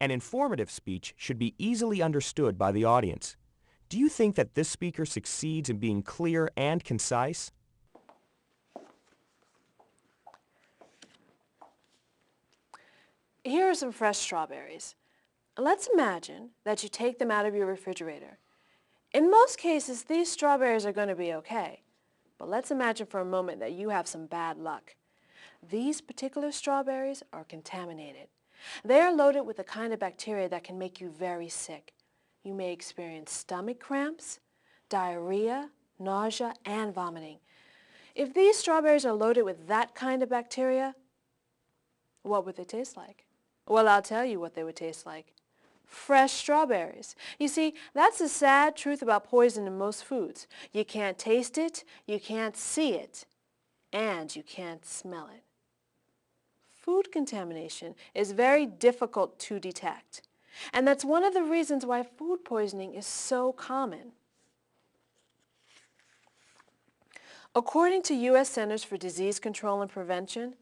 An informative speech should be easily understood by the audience. Do you think that this speaker succeeds in being clear and concise? Here are some fresh strawberries. Let's imagine that you take them out of your refrigerator. In most cases, these strawberries are going to be okay. But let's imagine for a moment that you have some bad luck. These particular strawberries are contaminated. They are loaded with a kind of bacteria that can make you very sick. You may experience stomach cramps, diarrhea, nausea, and vomiting. If these strawberries are loaded with that kind of bacteria, what would they taste like? Well, I'll tell you what they would taste like. Fresh strawberries. You see, that's the sad truth about poison in most foods. You can't taste it, you can't see it, and you can't smell it. Food contamination is very difficult to detect, and that's one of the reasons why food poisoning is so common. According to U.S. Centers for Disease Control and Prevention,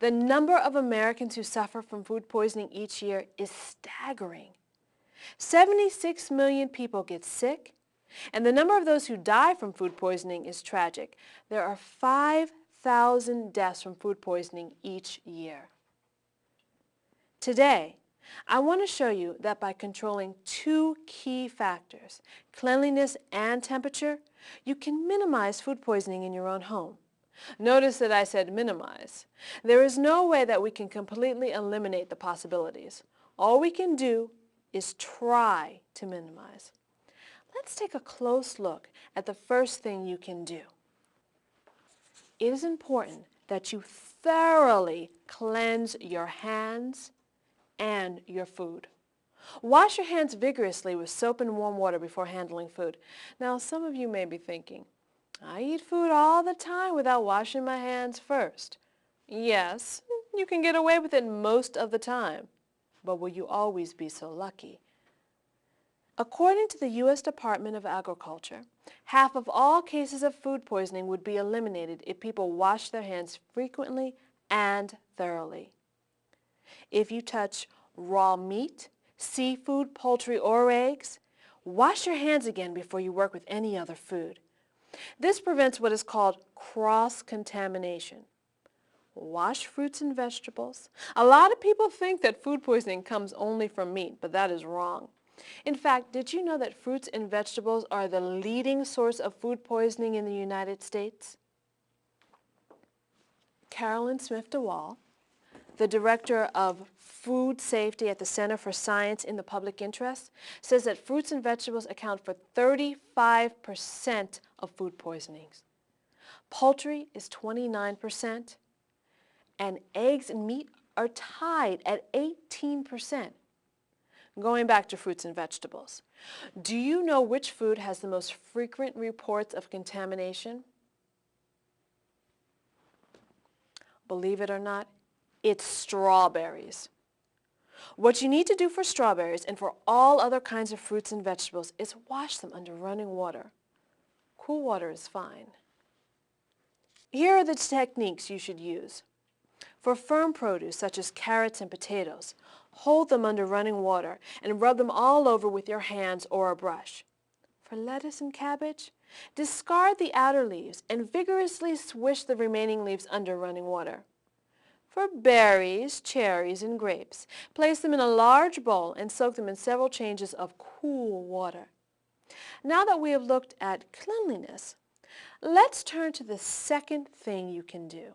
the number of Americans who suffer from food poisoning each year is staggering. 76 million people get sick, and the number of those who die from food poisoning is tragic. There are 5,000 deaths from food poisoning each year. Today, I want to show you that by controlling two key factors, cleanliness and temperature, you can minimize food poisoning in your own home. Notice that I said minimize. There is no way that we can completely eliminate the possibilities. All we can do is try to minimize. Let's take a close look at the first thing you can do. It is important that you thoroughly cleanse your hands and your food. Wash your hands vigorously with soap and warm water before handling food. Now, some of you may be thinking, I eat food all the time without washing my hands first. Yes, you can get away with it most of the time, but will you always be so lucky? According to the U.S. Department of Agriculture, half of all cases of food poisoning would be eliminated if people wash their hands frequently and thoroughly. If you touch raw meat, seafood, poultry, or eggs, wash your hands again before you work with any other food. This prevents what is called cross-contamination. Wash fruits and vegetables. A lot of people think that food poisoning comes only from meat, but that is wrong. In fact, did you know that fruits and vegetables are the leading source of food poisoning in the United States? Carolyn Smith DeWall, the director of food safety at the Center for Science in the Public Interest, says that fruits and vegetables account for 35% of food poisonings. Poultry is 29%, and eggs and meat are tied at 18%. Going back to fruits and vegetables, do you know which food has the most frequent reports of contamination? Believe it or not, it's strawberries. What you need to do for strawberries and for all other kinds of fruits and vegetables is wash them under running water. Cool water is fine. Here are the techniques you should use. For firm produce, such as carrots and potatoes, hold them under running water and rub them all over with your hands or a brush. For lettuce and cabbage, discard the outer leaves and vigorously swish the remaining leaves under running water. For berries, cherries, and grapes, place them in a large bowl and soak them in several changes of cool water. Now that we have looked at cleanliness, let's turn to the second thing you can do.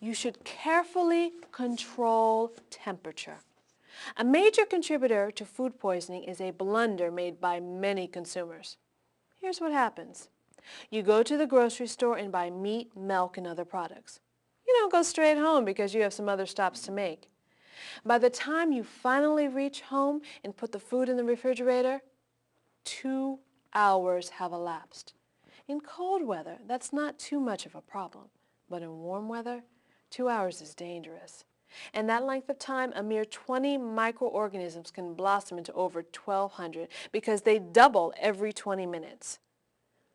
You should carefully control temperature. A major contributor to food poisoning is a blunder made by many consumers. Here's what happens. You go to the grocery store and buy meat, milk, and other products. You don't go straight home because you have some other stops to make. By the time you finally reach home and put the food in the refrigerator, 2 hours have elapsed. In cold weather, that's not too much of a problem, but in warm weather, 2 hours is dangerous. In that length of time, a mere 20 microorganisms can blossom into over 1,200 because they double every 20 minutes.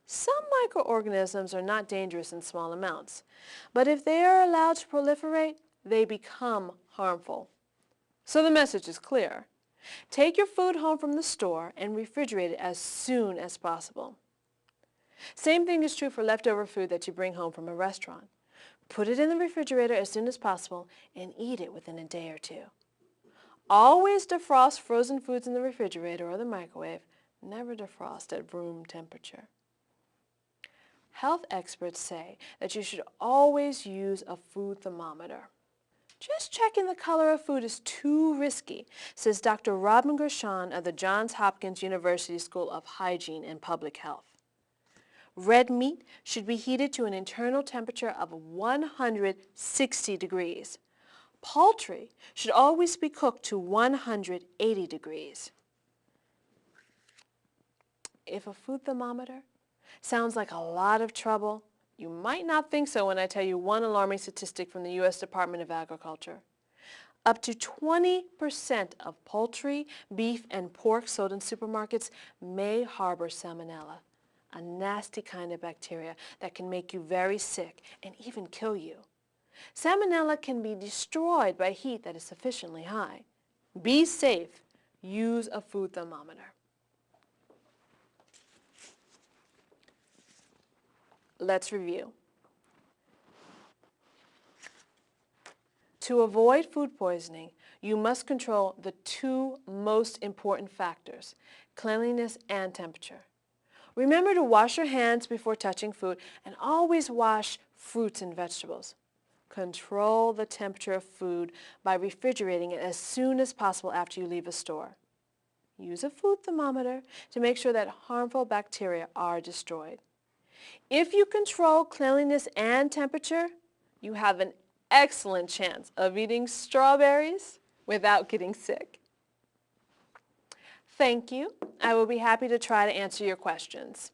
Some microorganisms are not dangerous in small amounts, but if they are allowed to proliferate, they become harmful. So the message is clear. Take your food home from the store and refrigerate it as soon as possible. Same thing is true for leftover food that you bring home from a restaurant. Put it in the refrigerator as soon as possible and eat it within a day or two. Always defrost frozen foods in the refrigerator or the microwave. Never defrost at room temperature. Health experts say that you should always use a food thermometer. Just checking the color of food is too risky, says Dr. Robin Gershon of the Johns Hopkins University School of Hygiene and Public Health. Red meat should be heated to an internal temperature of 160 degrees. Poultry should always be cooked to 180 degrees. If a food thermometer sounds like a lot of trouble, you might not think so when I tell you one alarming statistic from the U.S. Department of Agriculture. Up to 20% of poultry, beef, and pork sold in supermarkets may harbor salmonella, a nasty kind of bacteria that can make you very sick and even kill you. Salmonella can be destroyed by heat that is sufficiently high. Be safe. Use a food thermometer. Let's review. To avoid food poisoning, you must control the two most important factors, cleanliness and temperature. Remember to wash your hands before touching food and always wash fruits and vegetables. Control the temperature of food by refrigerating it as soon as possible after you leave a store. Use a food thermometer to make sure that harmful bacteria are destroyed. If you control cleanliness and temperature, you have an excellent chance of eating strawberries without getting sick. Thank you. I will be happy to try to answer your questions.